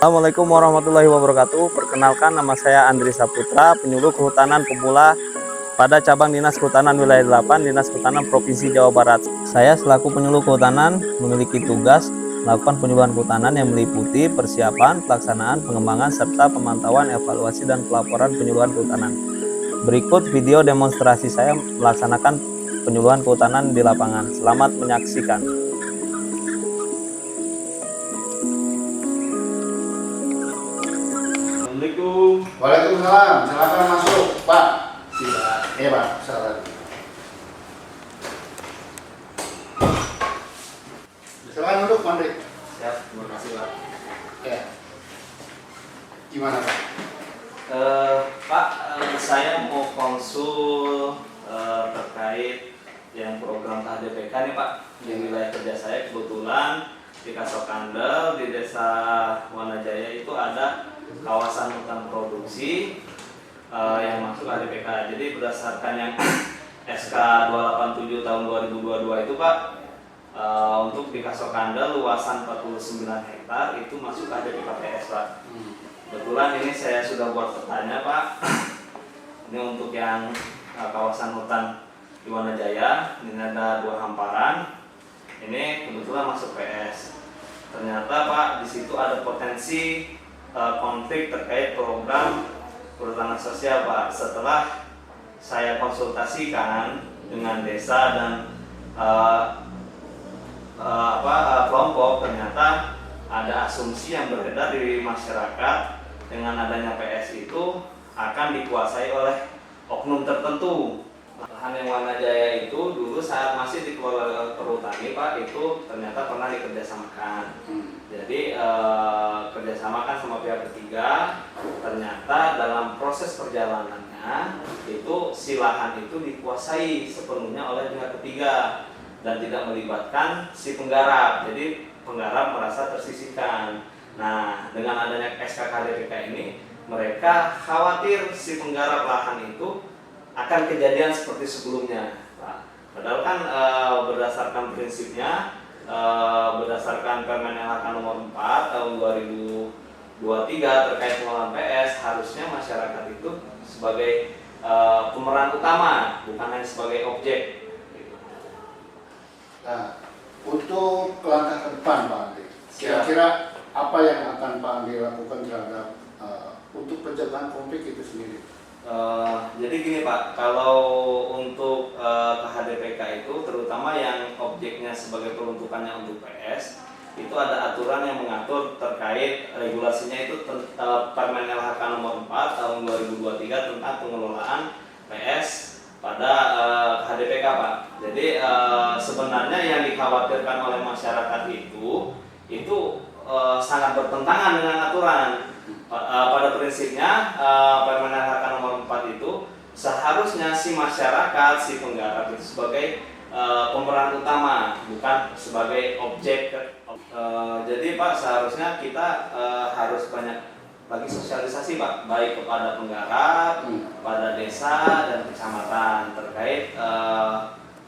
Assalamualaikum warahmatullahi wabarakatuh. Perkenalkan, nama saya Andri Saputra, penyuluh kehutanan pemula pada cabang Dinas Kehutanan Wilayah 8, Dinas Kehutanan Provinsi Jawa Barat. Saya selaku penyuluh kehutanan memiliki tugas melakukan penyuluhan kehutanan yang meliputi persiapan, pelaksanaan, pengembangan, serta pemantauan, evaluasi, dan pelaporan penyuluhan kehutanan. Berikut video demonstrasi saya melaksanakan penyuluhan kehutanan di lapangan. Selamat menyaksikan. Assalamualaikum. Waalaikumsalam. Silakan masuk, Pak. Silakan. Iya, Pak. Silakan. Silakan duduk, Pak. Siap, terima kasih Pak. Ya. Gimana, Pak? Pak, saya mau konsul terkait yang program KHDPK nih Pak. Di wilayah kerja saya kebetulan di Kasokandel di Desa Wanajaya itu ada kawasan hutan produksi yang masuk KHDPK. Jadi berdasarkan yang SK 287 tahun 2022 itu Pak, untuk di Kasokandel luasan 49 hektar itu masuk KHDPK PS Pak. Kebetulan ini saya sudah buat petanya Pak. Ini untuk yang kawasan hutan di Wanajaya, ini ada 2 hamparan. Ini kebetulan masuk PS. Ternyata Pak, di situ ada potensi konflik terkait program perhutanan sosial Pak. Setelah saya konsultasikan dengan desa dan kelompok, ternyata ada asumsi yang beredar di masyarakat dengan adanya PS itu akan dikuasai oleh oknum tertentu. Lahan yang Wanajaya itu dulu saat masih dikelola perhutani Pak, itu ternyata pernah dikerjasamakan. Jadi kerjasamakan sama pihak ketiga. Ternyata dalam proses perjalanannya itu si lahan itu dikuasai sepenuhnya oleh pihak ketiga dan tidak melibatkan si penggarap. Jadi penggarap merasa tersisihkan. Nah, dengan adanya SK KHDPK ini, mereka khawatir si penggarap lahan itu akan kejadian seperti sebelumnya, Pak. Padahal kan berdasarkan prinsipnya, berdasarkan Permen LHK nomor 4 tahun 2023 terkait pengelolaan PS, harusnya masyarakat itu sebagai pemeran utama, bukan hanya sebagai objek. Nah, untuk langkah ke depan, Pak Andri, kira-kira apa yang akan Pak Andri lakukan terhadap untuk pencegahan konflik itu sendiri? Jadi gini Pak, kalau untuk KHDPK itu terutama yang objeknya sebagai peruntukannya untuk PS, itu ada aturan yang mengatur terkait regulasinya itu Permen LHK nomor 4 tahun 2023 tentang pengelolaan PS pada KHDPK Pak. Jadi sebenarnya yang dikhawatirkan oleh masyarakat itu sangat bertentangan dengan aturan. Pada prinsipnya Permen LHK nomor 4 itu seharusnya si masyarakat, si penggarap itu sebagai pemeran utama, bukan sebagai objek. Jadi Pak, seharusnya kita harus banyak lagi sosialisasi Pak, baik kepada penggarap, pada desa dan kecamatan terkait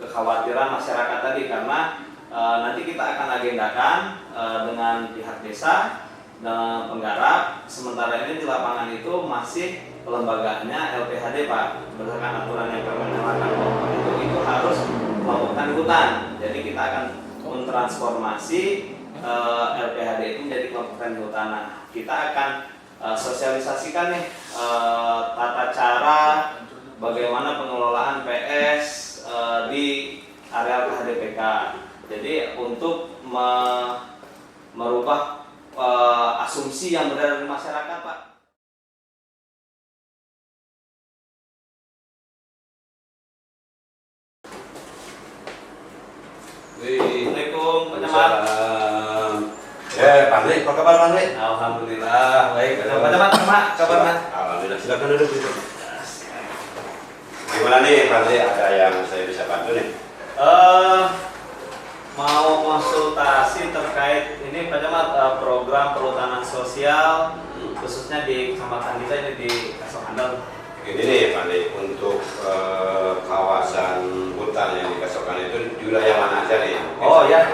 kekhawatiran masyarakat tadi, karena nanti kita akan agendakan dengan pihak desa dan penggarap. Sementara ini di lapangan itu masih kelembagaannya LPHD Pak, berdasarkan aturan yang Permen LHK itu harus melakukan hutan. Jadi kita akan mentransformasi LPHD itu menjadi kelompok tani hutan. Nah, kita akan sosialisasikan nih tata cara bagaimana pengelolaan PS di area KHDPK. Jadi untuk merubah asumsi yang beredar di masyarakat Pak. Assalamualaikum Pak Camat. Pak Andri, apa kabar Pak Andri? Alhamdulillah baik. Pak Camat, kabarnya? Alhamdulillah, silakan duduk. Gimana nih Pak Andri, ada yang saya bisa bantu nih? Mau konsultasi terkait ini Pak Camat, program perhutanan sosial khususnya di kecamatan kita ini di Kasokandel. Ini nih Pak Andri, untuk kawasan hutan yang di Kasokandel itu di wilayah mana aja nih? Oh ya,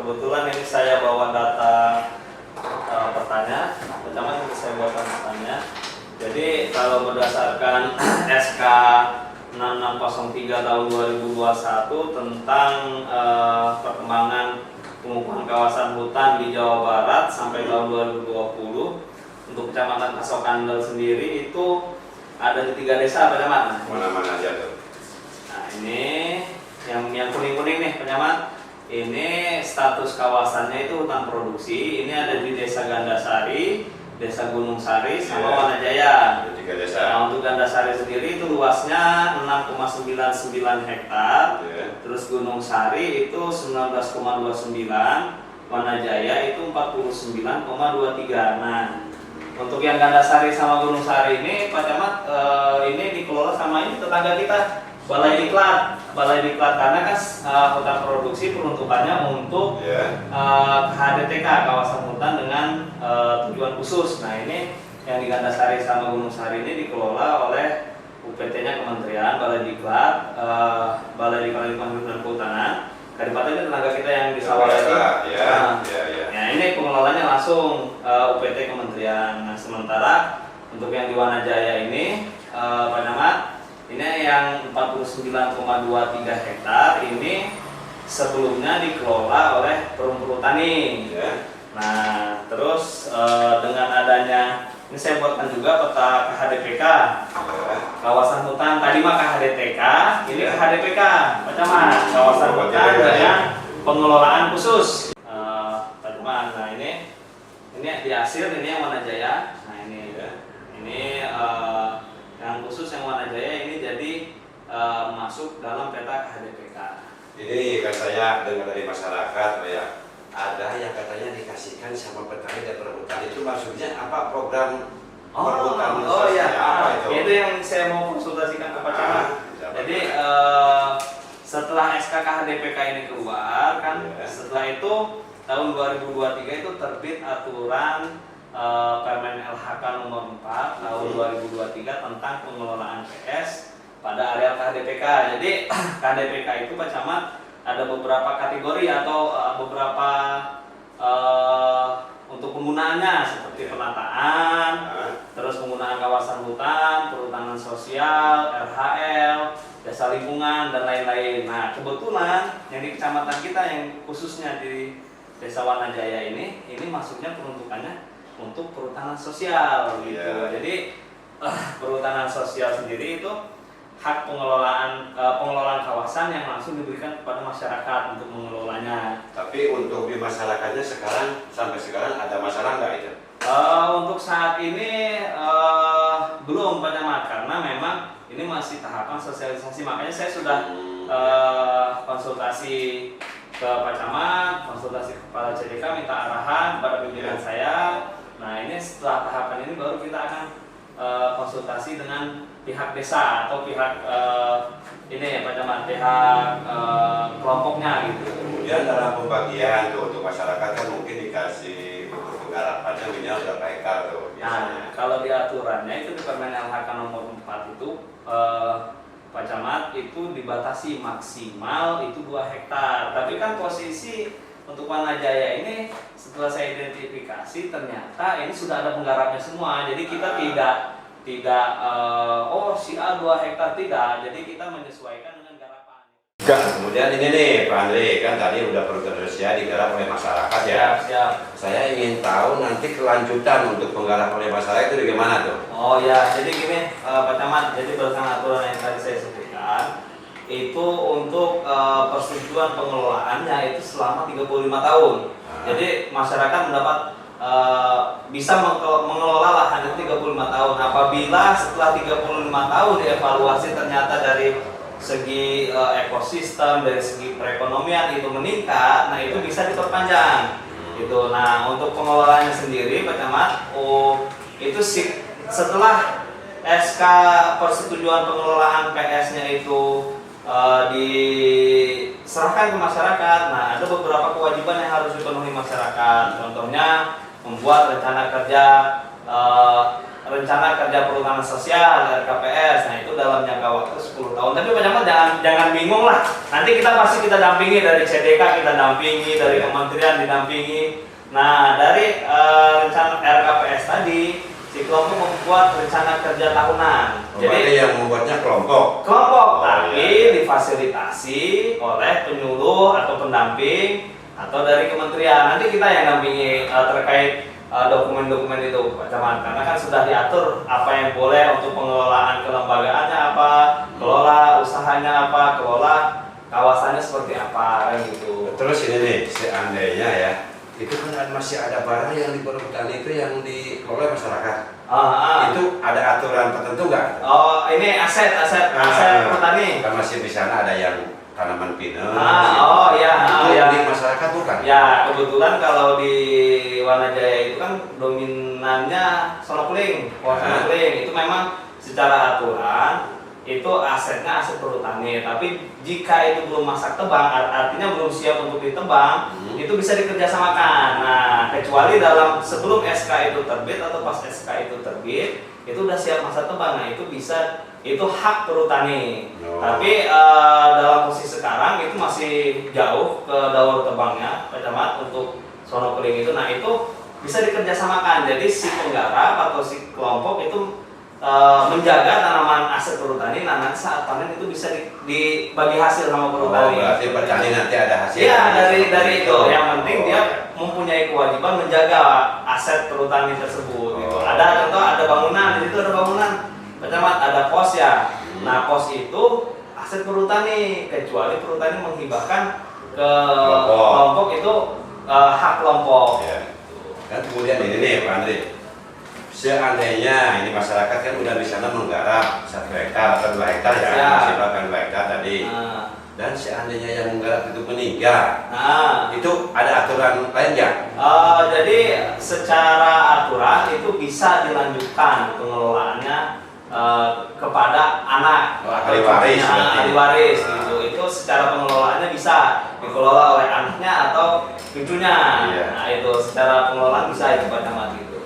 kebetulan ini saya bawa data pertanyaan. Pertama nanti saya bawakan pertanyaan. Jadi kalau berdasarkan SK 6603 tahun 2021 tentang perkembangan pengukuhan kawasan hutan di Jawa Barat sampai tahun 2020 untuk Kecamatan Kasokandel sendiri itu ada di 3 desa Pak Camat. Mana-mana aja tuh. Nah ini yang kuning-kuning nih Pak Camat. Ini status kawasannya itu hutan produksi. Ini ada di Desa Gandasari, Desa Gunung Sari, sama Wanajaya. Ada 3 desa. Nah, untuk Gandasari sendiri itu luasnya 6,99 hektar. Ya. Terus Gunung Sari itu 19,29, Wanajaya itu 49,23. Nah, untuk yang Gandasari sama Gunung Sari ini Pak Camat ini dikelola sama ini tetangga kita, Balai Diklat. Balai Diklat karena kan hutan produksi peruntukannya untuk HDTK, kawasan hutan dengan tujuan khusus. Nah, ini yang di Gandasari sama Gunung Sari ini dikelola oleh UPT-nya Kementerian Balai Diklat, Balai Diklat Lingkungan Hidup dan Kehutanan. Kadipaten itu tenaga kita yang di Sawalari. Nah, ini pengelolanya langsung UPT Kementerian. Nah, sementara untuk yang di Wanajaya ini Pak Camat, ini yang 49,23 hektar ini sebelumnya dikelola oleh Perum Perhutani. Nah, terus dengan adanya ini saya buatkan juga peta KHDPK kawasan hutan. Tadi mah KHDTK, ini KHDPK Pak Camat, kawasan hutan dengan pengelolaan khusus. Pak Camat, nah ini di Asir, ini yang Wanajaya. Nah ini yang khusus yang Wanajaya ini jadi masuk dalam peta KHDPK. Ini kan saya dengar dari masyarakat ya, ada yang katanya dikasihkan sama petani dan perhutani. Itu maksudnya apa, program perhutanan sosial apa itu? Itu yang saya mau konsultasikan ke Pak Camat. Jadi setelah SK KHDPK ini keluar kan, setelah itu tahun 2023 itu terbit aturan Permen LHK nomor 4 tahun 2023 tentang pengelolaan PS pada area KHDPK. Jadi KHDPK itu Pak Camat ada beberapa kategori atau beberapa untuk penggunaannya seperti penataan, terus penggunaan kawasan hutan, perhutanan sosial, RHL, desa lingkungan dan lain-lain. Nah, kebetulan yang di kecamatan kita yang khususnya di Desa Wanajaya ini masuknya peruntukannya untuk perhutanan sosial gitu. Jadi perhutanan sosial sendiri itu hak pengelolaan kawasan yang langsung diberikan kepada masyarakat untuk mengelolanya. Tapi untuk di masyarakatnya sampai sekarang ada masalah nggak itu? Untuk saat ini belum Pak Camat, karena memang ini masih tahapan sosialisasi. Makanya saya sudah konsultasi ke Pak Camat, konsultasi kepala CDK, minta arahan pada pimpinan saya. Nah, ini setelah tahapan ini baru kita akan konsultasi dengan pihak desa atau pihak ini ya Pak Camat, pihak kelompoknya gitu. Kemudian dalam pembagian tuh untuk masyarakat kan mungkin dikasih untuk penggarapannya minimal berapa hektar tuh biasanya. Nah, kalau di aturannya itu di Permen LHK nomor 4 itu Pak Camat itu dibatasi maksimal itu 2 hektar. Tapi kan posisi untuk Wanajaya ini setelah saya identifikasi ternyata ini sudah ada penggarapnya semua. Jadi kita tidak si A 2 hektar tidak. Jadi kita menyesuaikan dengan garapan. Kemudian ini nih Pak Andre, kan tadi udah perhutanan sosial digarap oleh masyarakat ya. Siap. Saya ingin tahu nanti kelanjutan untuk penggarap oleh masyarakat itu bagaimana tuh? Oh ya, jadi gini Pak Camat, jadi berdasarkan aturan yang tadi saya sebutkan itu untuk persetujuan pengelolaannya itu selama 35 tahun. Jadi masyarakat mendapat bisa mengelola lahan itu 35 tahun. Apabila setelah 35 tahun dievaluasi ternyata dari segi ekosistem, dari segi perekonomian itu meningkat, nah itu bisa diperpanjang. Gitu. Nah, untuk pengelolaannya sendiri Pak Camat, itu setelah SK persetujuan pengelolaan PS-nya itu diserahkan ke masyarakat. Nah, ada beberapa kewajiban yang harus dipenuhi masyarakat. Contohnya membuat rencana kerja rencana kerja perhutanan sosial RKPS. Nah, itu dalam jangka waktu 10 tahun. Tapi Pak Camat jangan bingung lah. Nanti kita dampingi dari CDK, kita dampingi dari kementerian, didampingi. Nah, dari rencana RKPS tadi, si kelompok membuat rencana kerja tahunan. Jadi yang membuatnya kelompok. Tapi difasilitasi oleh penyuluh atau pendamping atau dari kementerian. Nanti kita yang dampingi terkait dokumen-dokumen itu Pak Camat, karena kan sudah diatur apa yang boleh untuk pengelolaan kelembagaannya apa, kelola usahanya apa, kelola kawasannya seperti apa, kan gitu. Terus ini nih, seandainya ya, itu kan masih ada barang yang di perhutani itu yang dikelola masyarakat. Itu ada aturan tertentu nggak? Oh, ini aset perhutani. Kan masih di sana ada yang tanaman pinus. Itu Iya. di masyarakat bukan? Ya, kebetulan kalau di Wanajaya itu kan dominannya sonokuling, sonokuling itu memang secara aturan itu asetnya aset perhutani. Tapi jika itu belum masak tebang, artinya belum siap untuk ditebang, itu bisa dikerjasamakan. Nah, kecuali sebelum SK itu terbit atau pas SK itu terbit, itu udah siap masa tebang. Nah, itu hak perhutani. Tapi dalam posisi sekarang itu masih jauh ke daur tebangnya Pak Camat untuk sonokuling itu. Nah, itu bisa dikerjasamakan. Jadi si penggarap atau si kelompok itu menjaga tanaman aset perhutani. Nah, nanti saat panen itu bisa dibagi hasil sama perhutani. Berarti petani nanti ada hasil. Iya, dari itu. Yang penting dia mempunyai kewajiban menjaga aset perhutani tersebut. Gitu. Ada contoh, ada bangunan, di situ ada bangunan Pak Camat, ada pos ya. Nah, pos itu aset perhutani, kecuali perhutani menghibahkan ke kelompok itu hak kelompok. Ya. Dan kemudian ini nih Pak Andri, seandainya ini masyarakat kan udah di sana menggarap 1 hektar atau 2 hektar ya, masih bahkan 2 hektar tadi. Dan seandainya yang menggarap itu meninggal, itu ada aturan lain nggak? Jadi secara aturan itu bisa dilanjutkan pengelolaannya kepada anak, ahli waris gitu. Itu secara pengelolaannya bisa dikelola oleh anaknya atau cucunya. Nah, itu secara pengelolaan bisa itu Pak Camat gitu.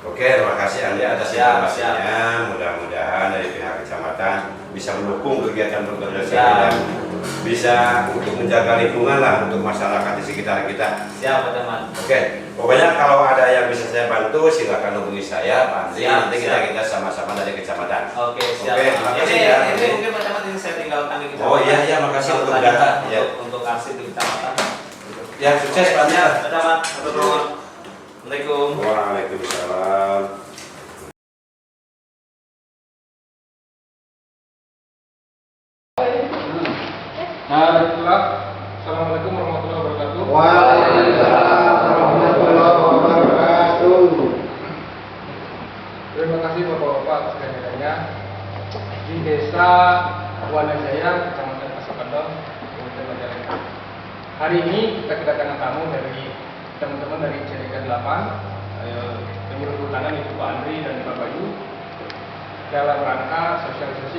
Oke, terima kasih Andi atas informasinya. Mudah-mudahan dari pihak kecamatan bisa mendukung kegiatan berorganisasi dan bisa untuk menjaga lingkungan lah untuk masyarakat di sekitar kita. Siap Pak Camat. Oke, pokoknya kalau ada yang bisa saya bantu silakan hubungi saya Pak Andri. Nanti kita sama-sama dari kecamatan. Oke, siap. Oke, terima kasih ya. Ini mungkin Pak Camat ini saya tinggalkan di kecamatan. Oh iya, makasih untuk data. Untuk arsip di kecamatan. Ya, sukses Pak Andri. Pak Camat, Assalamualaikum. Waalaikumsalam. Assalamualaikum warahmatullahi wabarakatuh. Waalaikumsalam warahmatullahi wabarakatuh. Terima kasih Bapak-bapak atas kehadirannya di Desa Wanajaya, Kecamatan Pasokandong, Kabupaten Majalengka. Hari ini kita kedatangan tamu dari teman-teman dari CDK 8, penyuluh perhutanan itu Pak Andri dan Pak Bayu, dalam rangka sosialisasi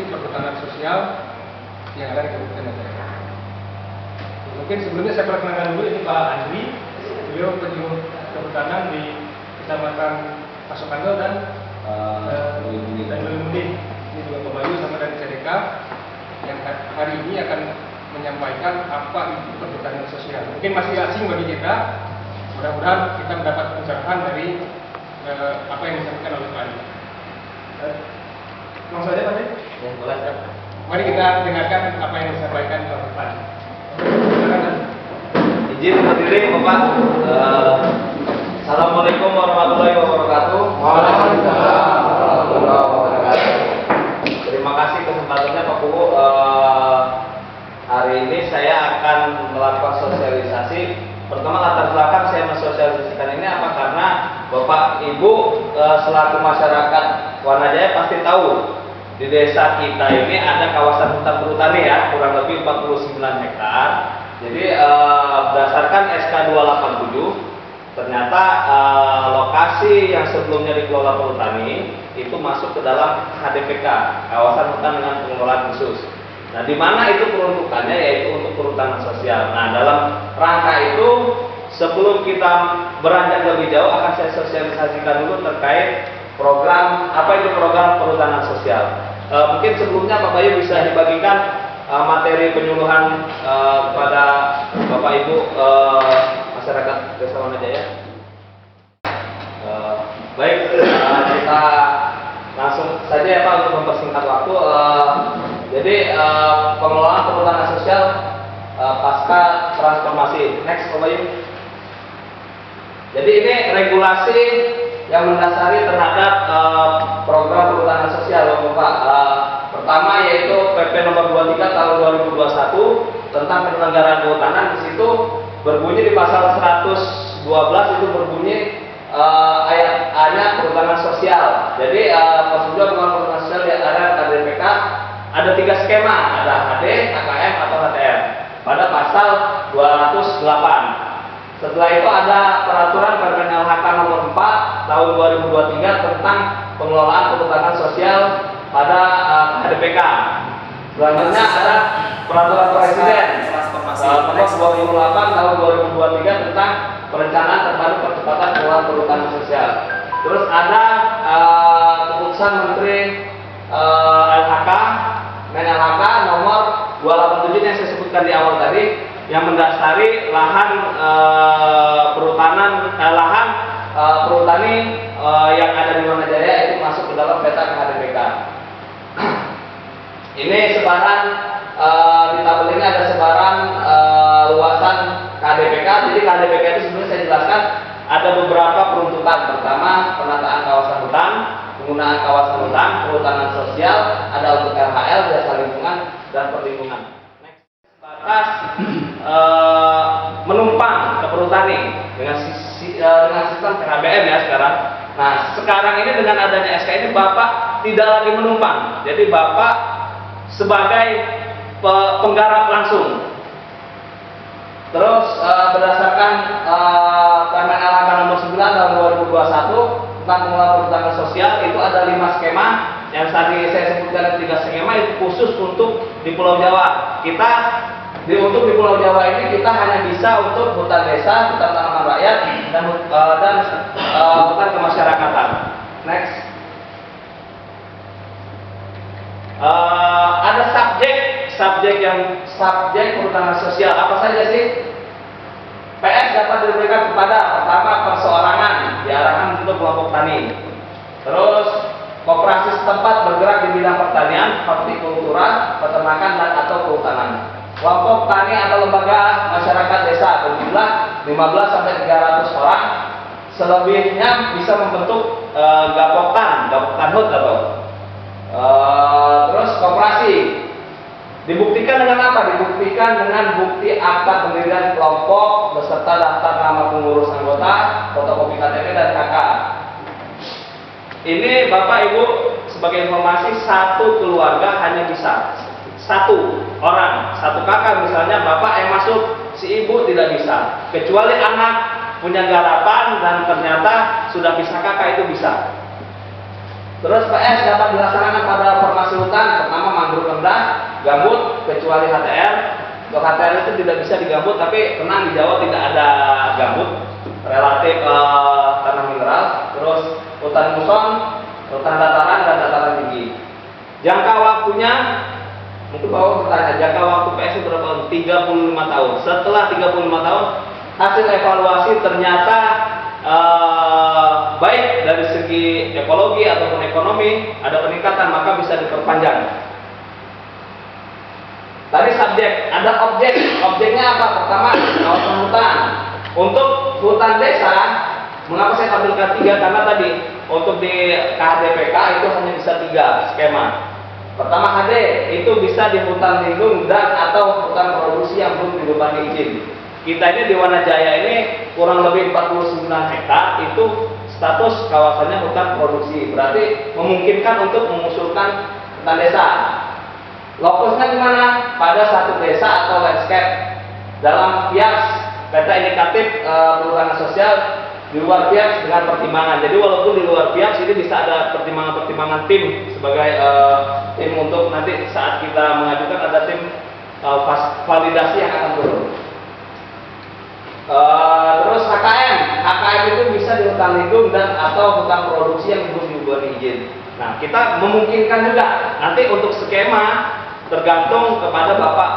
perhutanan sosial yang ada di Kabupaten Majalengka. Mungkin sebelumnya saya perkenalkan dulu, ini Pak Andri, beliau penyuluh perhutanan di Kecamatan Pasokandong dan Lelumudin. Ini juga Pak Bayu sama dari CDK yang hari ini akan menyampaikan apa itu perhutanan sosial. Mungkin masih asing bagi kita. Mudah-mudahan kita mendapat pencerahan dari apa yang disampaikan oleh Pak Andri. Langsung saja Pak Andri? Ya, boleh. Mari kita dengarkan apa yang disampaikan oleh Pak Andri. Silakan. Izin berdiri Bapak. Assalamualaikum warahmatullahi wabarakatuh. Waalaikumsalam warahmatullahi wabarakatuh. Terima kasih kesempatannya Pak Kubu. Hari ini saya akan melakukan sosialisasi. Pertama, latar belakang saya mensosialisasikan ini apa? Karena Bapak Ibu selaku masyarakat Wanajaya pasti tahu di desa kita ini ada kawasan hutan perhutani ya, kurang lebih 49 hektar. Jadi berdasarkan SK 287 ternyata lokasi yang sebelumnya dikelola perhutani itu masuk ke dalam HDPK, kawasan hutan dengan pengelolaan khusus. Nah, di mana itu peruntukannya, yaitu untuk perhutanan sosial. Nah, dalam rangka itu sebelum kita beranjak lebih jauh akan saya sosialisasikan dulu terkait program, apa itu program perhutanan sosial. Mungkin sebelumnya Pak Bayu bisa dibagikan materi penyuluhan kepada Bapak Ibu masyarakat Desa Wanajaya. Baik, kita langsung saja ya Pak untuk mempersingkat waktu. Jadi pengelolaan perhutanan sosial pasca transformasi. Next Pak Bayu. Jadi ini regulasi yang mendasari terhadap program perhutanan sosial Bapak. Pertama yaitu PP nomor 23 tahun 2021 tentang penyelenggaraan kehutanan. Di situ berbunyi di pasal 112 itu berbunyi ayat A-nya perhutanan sosial. Jadi prosedur perhutanan sosial di area KDPK ada 3 skema, ada HD, KKM atau HTR pada pasal 208. Setelah itu ada peraturan Permen LHK nomor 4 tahun 2023 tentang pengelolaan perhutanan sosial pada HDPK. Selanjutnya ada peraturan Presiden nomor 28 tahun 2023 tentang perencanaan terpadu percepatan pengelolaan perhutanan sosial. Terus ada keputusan Menteri LHK LHK nomor 287 yang saya sebutkan di awal tadi, yang mendasari lahan perhutani yang ada di Wanajaya itu masuk ke dalam peta KHDPK. Ini sebaran di tabel ini ada sebaran luasan KHDPK. Jadi KHDPK itu sebenarnya saya jelaskan ada beberapa peruntukan. Pertama, penataan kawasan hutan, penggunaan kawasan hutan, perhutanan sosial, ada untuk LHL, jasa lingkungan, dan perlindungan. Batas menumpang ke perhutani dengan sistem PHBM ya sekarang. Nah, sekarang ini dengan adanya SK ini Bapak tidak lagi menumpang. Jadi Bapak sebagai penggarap langsung. Terus berdasarkan Permen LHK nomor 9 tahun 2021 tentang pengelolaan perhutanan sosial itu ada 5 skema. Yang tadi saya sebutkan 3 skema itu khusus untuk di Pulau Jawa. Untuk di Pulau Jawa ini kita hanya bisa untuk hutan desa, hutan tanaman rakyat, dan hutan kemasyarakatan. Next. Ada subjek perhutanan sosial apa saja sih? PS dapat diberikan kepada pertama perseorangan diarahkan untuk kelompok tani. Terus koperasi setempat bergerak di bidang pertanian, hortikultura, peternakan dan atau kehutanan. Kelompok tani atau lembaga masyarakat desa berjumlah 15 sampai 300 orang. Selebihnya bisa membentuk gapoktan hut atau terus koperasi. Dibuktikan dengan apa? Dibuktikan dengan bukti akta pendirian kelompok beserta daftar nama pengurus anggota, fotokopi KTP dan KK. Ini Bapak Ibu sebagai informasi, satu keluarga hanya bisa satu orang, satu kakak misalnya Bapak yang masuk, si ibu tidak bisa. Kecuali anak punya garapan dan ternyata sudah bisa kakak itu bisa. Terus PS dapat dilaksanakan pada formasi hutan, pertama mangrove rendah, gambut, kecuali HTR. Untuk HTR itu tidak bisa digambut, tapi tenang di Jawa tidak ada gambut, relatif tanah mineral. Terus hutan muson, hutan dataran dan dataran tinggi. Jangka waktunya, mungkin Bapak bertanya, jangka waktu PS itu berapa tahun? 35 tahun. Setelah 35 tahun, hasil evaluasi ternyata baik dari segi ekologi ataupun ekonomi ada peningkatan, maka bisa diperpanjang. Tadi subjek, ada objek. Objeknya apa? Pertama, kawasan hutan. Untuk hutan desa, mengapa saya tampilkan 3? Karena tadi untuk di KHDPK itu hanya bisa 3 skema. Pertama HD, itu bisa di hutan lindung dan atau hutan produksi yang belum dibebangi izin. Kita ini di Wanajaya ini kurang lebih 49 hektar itu status kawasannya hutan produksi. Berarti memungkinkan untuk mengusulkan hutan desa. Lokusnya di mana? Pada satu desa atau landscape dalam PIAKS, peta indikatif perhutanan sosial di luar PIAKS dengan pertimbangan. Jadi walaupun di luar PIAKS ini bisa ada pertimbangan-pertimbangan tim sebagai tim untuk nanti saat kita mengajukan ada tim validasi yang akan turun. Terus HKM lindung dan atau hutan produksi yang belum diberi izin. Nah, kita memungkinkan juga nanti untuk skema tergantung kepada Bapak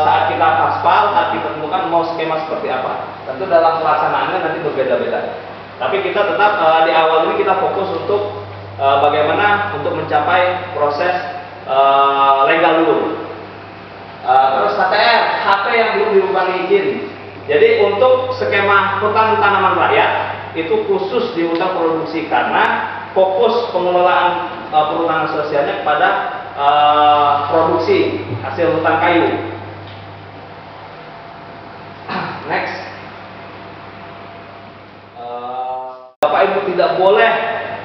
saat kita aspal, saat kita tentukan mau skema seperti apa. Tentu dalam pelaksanaannya nanti berbeda-beda. Tapi kita tetap di awal ini kita fokus untuk bagaimana untuk mencapai proses legal dulu. Terus HTR, HP yang belum dirubah izin. Jadi untuk skema hutan tanaman rakyat itu khusus di hutan produksi karena fokus pengelolaan perhutanan sosialnya kepada produksi hasil hutan kayu. Next, Bapak Ibu tidak boleh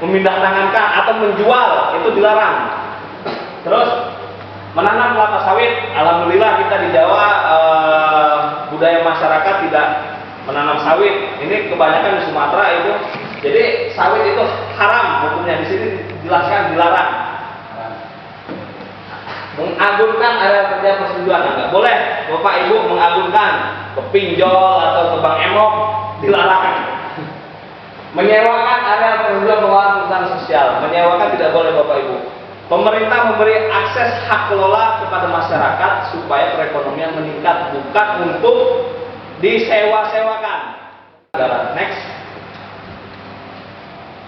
memindah tangankan atau menjual, itu dilarang. Terus menanam kelapa sawit, alhamdulillah kita di Jawa budaya masyarakat tidak menanam sawit. Ini kebanyakan di Sumatera itu. Jadi sawit itu haram hukumnya, di sini dijelaskan dilarang. Mengagungkan area kerja persetujuan, nggak boleh Bapak Ibu mengagungkan ke pinjol atau ke bank emok, dilarang. Menyewakan area persetujuan pengelolaan perhutanan sosial, menyewakan tidak boleh Bapak Ibu. Pemerintah memberi akses hak kelola kepada masyarakat supaya perekonomian meningkat, bukan untuk disewa-sewakan. Next.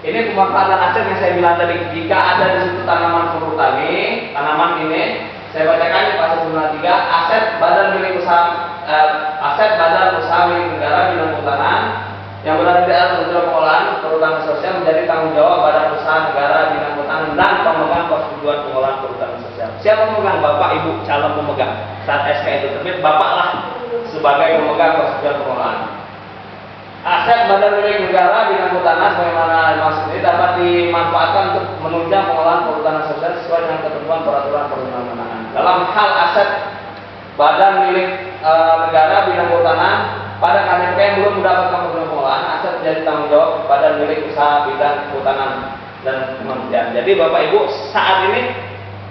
Ini pemanfaatan aset yang saya bilang tadi. Jika ada di situ tanaman perhutani, tanaman ini, saya bacakan di pasal 93, aset badan milik usaha, aset badan usaha milik negara bidang kehutanan yang berada di dalam program pengelolaan perhutanan sosial menjadi tanggung jawab badan usaha negara bidang kehutanan dan pemegang persetujuan pengelolaan perhutanan sosial. Siapa pemegang? Bapak Ibu calon pemegang. Saat SK itu terbit, Bapaklah sebagai pemegang persetujuan pengelolaan. Aset badan milik negara bidang kehutanan sebagaimana dimaksud ini dapat dimanfaatkan untuk menunjang pengelolaan perhutanan sosial sesuai dengan ketentuan peraturan perundang-undangan. Dalam hal aset badan milik negara bidang kehutanan pada KDP yang belum mendapatkan persetujuan pengelolaan, aset menjadi tanggung jawab badan milik usaha bidang kehutanan dan kementerian. Jadi Bapak Ibu saat ini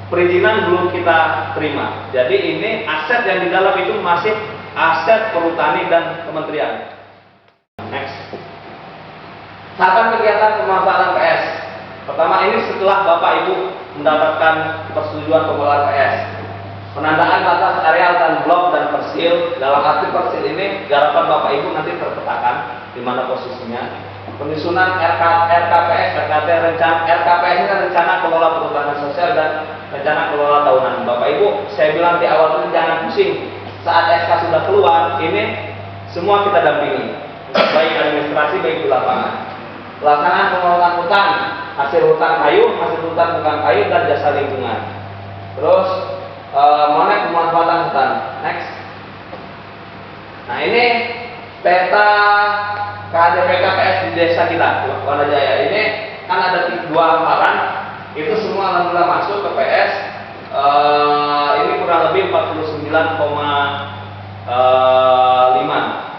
perizinan belum kita terima. Jadi ini aset yang di dalam itu masih aset perhutani dan kementerian. Next. Tahapan kegiatan pemanfaatan PS. Pertama ini setelah Bapak Ibu mendapatkan persetujuan pengelolaan PS. Penandaan batas areal dan blok dan persil. Dalam arti persil ini garapan Bapak Ibu nanti terpetakan di mana posisinya. Penyusunan RKPS, RKPS ini rencana kelola perhutanan sosial dan rencana kelola tahunan. Bapak Ibu, saya bilang di awal itu jangan pusing. Saat SK sudah keluar, ini semua kita dampingi. Baik administrasi, baik di lapangan. Pelaksanaan pengelolaan hutan, hasil hutan kayu, hasil hutan bukan kayu dan jasa lingkungan. Terus monet pemanfaatan hutan. Next. Nah ini peta KDPK PS di desa kita, Wanajaya. Ini kan ada 2 hamparan, itu semua alhamdulillah masuk ke PS. Ini kurang lebih 49,5.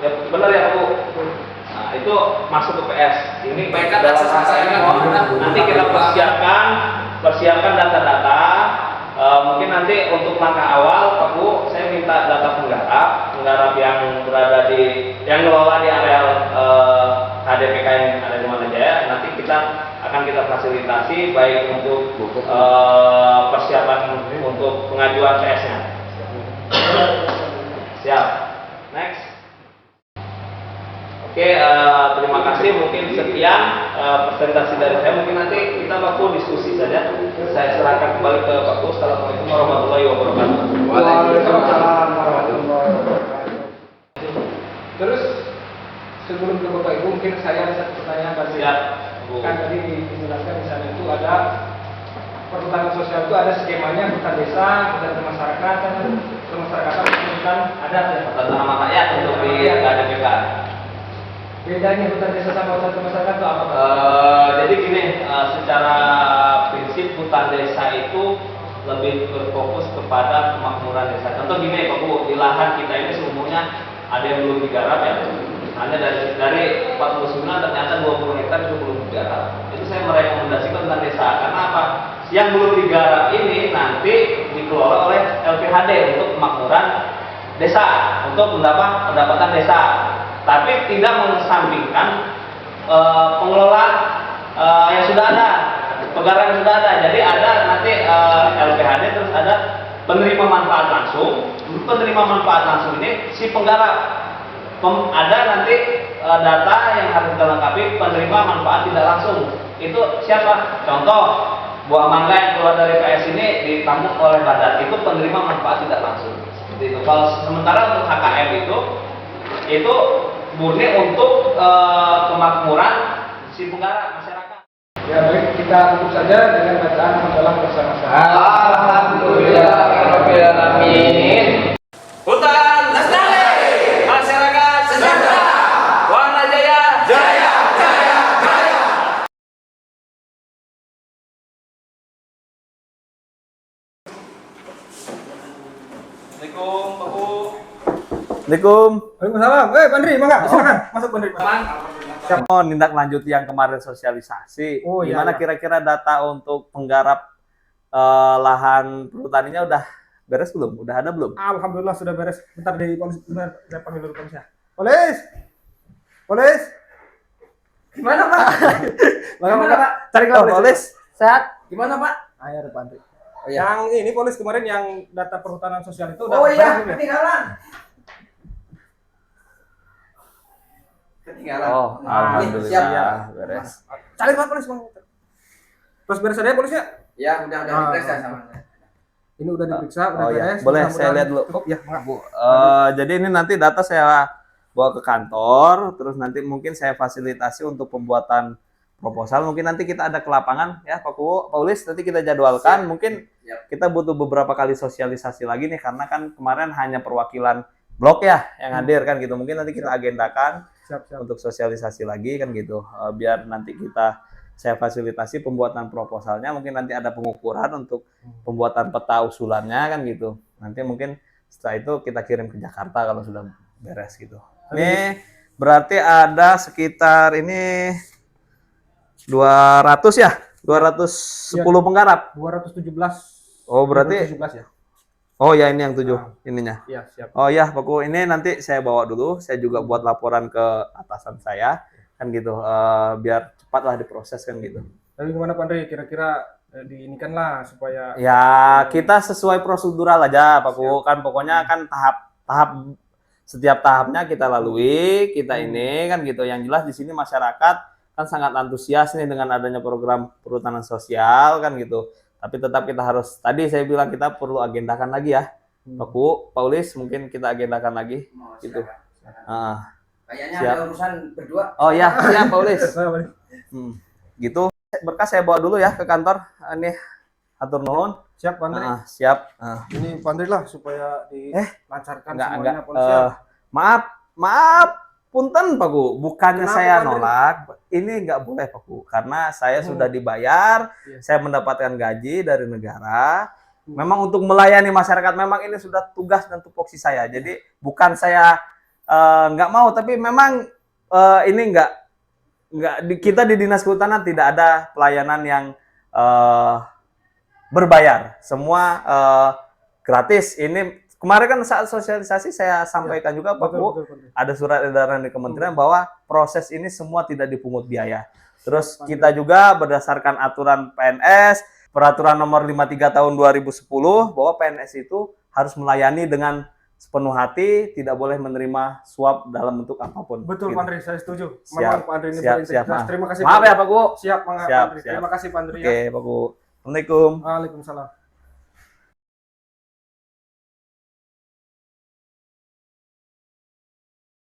Ya benar ya Bu. Nah itu masuk ke PS. Ini dalam rangka ini nanti kita persiapkan data-data. Mungkin nanti untuk langkah awal Pak Bu, saya minta data penggarap yang berada di yang ngelola di areal HDPK yang ada di Wanajaya. Nanti akan kita fasilitasi baik untuk persiapan untuk pengajuan PS-nya. Siap. Next. Oke, terima kasih. Mungkin sekian presentasi dari saya. Mungkin nanti kita Pak Bu diskusi saja. Saya serahkan kembali ke Pak Bu. Assalamualaikum warahmatullahi wabarakatuh. Waalaikumsalam warahmatullahi wabarakatuh. Terus sebelum ke Bapak Ibu, mungkin saya ada satu pertanyaan tadi. Siap, Bu. Kan tadi dijelaskan di sana itu ada perhutanan sosial itu ada skemanya hutan desa, hutan kemasyarakatan, hutan adat ya. Hutan tanaman rakyat untuk di KDPK. Bedanya hutan desa sama hutan kemasyarakatan itu apa? Jadi gini, secara prinsip hutan desa itu lebih berfokus kepada kemakmuran desa. Contoh gini Pak Bu, di lahan kita ini semuanya ada yang belum digarap ya. Hanya dari 49 ternyata 20 hektar itu belum digarap. Itu saya merekomendasikan hutan desa. Karena apa? Yang belum digarap ini nanti dikelola oleh LPHD untuk kemakmuran desa, untuk pendapatan desa. Tapi tidak mengesampingkan pengelola yang sudah ada, pegawai yang sudah ada. Jadi ada nanti LPHD, terus ada penerima manfaat langsung. Penerima manfaat langsung ini si penggarap. Ada nanti data yang harus kita lengkapi penerima manfaat tidak langsung. Itu siapa? Contoh, Bu Amanda yang keluar dari PS ini ditampung oleh Badan, itu penerima manfaat tidak langsung. Seperti itu. Kalau sementara untuk HKM itu murni untuk kemakmuran si penggarap masyarakat. Ya baik, kita tutup saja dengan bacaan hamdalah bersama-sama. Alhamdulillahirobbilalamin. Hutan lestari, masyarakat sejahtera, Wana Jaya, jaya, jaya, jaya. Assalamualaikum, Pak Bu. Assalamualaikum. Waalaikumsalam. Pandri, mangga, silakan masuk Pandri. Oh, tindak lanjut yang kemarin sosialisasi. Oh, iya, Gimana iya. kira-kira data untuk penggarap lahan perhutaninya udah beres belum? Udah ada belum? Alhamdulillah sudah beres. Bentar di polisi, bentar saya panggil dulu polisi. Polis, polis. Gimana Pak? Gimana Pak? Cari Oh, polis. Sehat? Gimana Pak? Ayo ada Pandri. Oh, iya. Yang ini polis kemarin yang data perhutanan sosial itu udah Oh iya, beres belum ya? ketinggalan. Oh, alhamdulillah Siap. beres. Cari Pak polis Bang. Terus beres ada ya polisnya? Ya, udah diperiksa sama saya. Ini udah diperiksa, udah Oh, iya. beres. Boleh Mudah-mudahan saya lihat dulu. cukup. Ya, mangga. Bu, jadi ini nanti data saya bawa ke kantor, terus nanti mungkin saya fasilitasi untuk pembuatan proposal. Mungkin nanti kita ada ke lapangan ya, Pak Paulis. Nanti kita jadwalkan. Siap. Mungkin Siap. kita butuh beberapa kali sosialisasi lagi nih, karena kan kemarin hanya perwakilan blok ya yang hadir kan gitu. Mungkin nanti kita agendakan Siap. untuk sosialisasi lagi kan gitu. Biar nanti saya fasilitasi pembuatan proposalnya. Mungkin nanti ada pengukuran untuk pembuatan peta usulannya kan gitu. Nanti mungkin setelah itu kita kirim ke Jakarta kalau sudah beres gitu. Ini berarti ada sekitar ini 200 ya? 210 penggarap. 217. Oh, berarti 217 ya. oh ya ini yang 7 ininya. Iya, siap. Oh ya, Pak Ku, ini nanti saya bawa dulu. Saya juga buat laporan ke atasan saya kan gitu. Biar cepatlah diproses kan gitu. Tapi gimana Pandri? Kira-kira diinikan lah supaya Ya, kita sesuai prosedural aja, Pak Ku. Kan pokoknya kan tahap setiap tahapnya kita lalui, kita ini kan gitu. Yang jelas di sini masyarakat kan sangat antusias nih dengan adanya program perhutanan sosial kan gitu. Tapi tetap kita harus, tadi saya bilang kita perlu agendakan lagi ya. Pak Ku, Paulis mungkin kita agendakan lagi Mau gitu. silakan. Kayaknya Siap. ada urusan berdua. Oh ya, siap Paulis. Boleh. Gitu. Berkas saya bawa dulu ya ke kantor. Ini atur nuhun. Siap Pandri. Siap. Ini Pandri lah supaya dilancarkan Enggak, semuanya polisian. maaf, punten Pak Gu. Bukannya Kenapa, saya Pandri? nolak. Ini nggak boleh Pak Gu. Karena saya sudah dibayar, Iya. saya mendapatkan gaji dari negara. Memang untuk melayani masyarakat, memang ini sudah tugas dan tupoksi saya. Jadi bukan saya nggak mau, tapi memang ini nggak kita di Dinas Kehutanan tidak ada pelayanan yang berbayar. Semua gratis. Ini kemarin kan saat sosialisasi saya sampaikan juga Pak Bu, Betul. ada surat edaran di kementerian bahwa proses ini semua tidak dipungut biaya. Terus kita juga berdasarkan aturan PNS, peraturan nomor 53 tahun 2010 bahwa PNS itu harus melayani dengan sepenuh hati, tidak boleh menerima suap dalam bentuk apapun. Betul Gitu. Pandri, saya setuju. Siap, Memang Pandri ini siap, berintegritas. maaf. Terima kasih Maaf Pandri. ya Pak Bu. Siap, Mangga Siap, Pandri. siap. Terima kasih Pandri Oke, ya. Pak Bu. Assalamualaikum. Waalaikumsalam.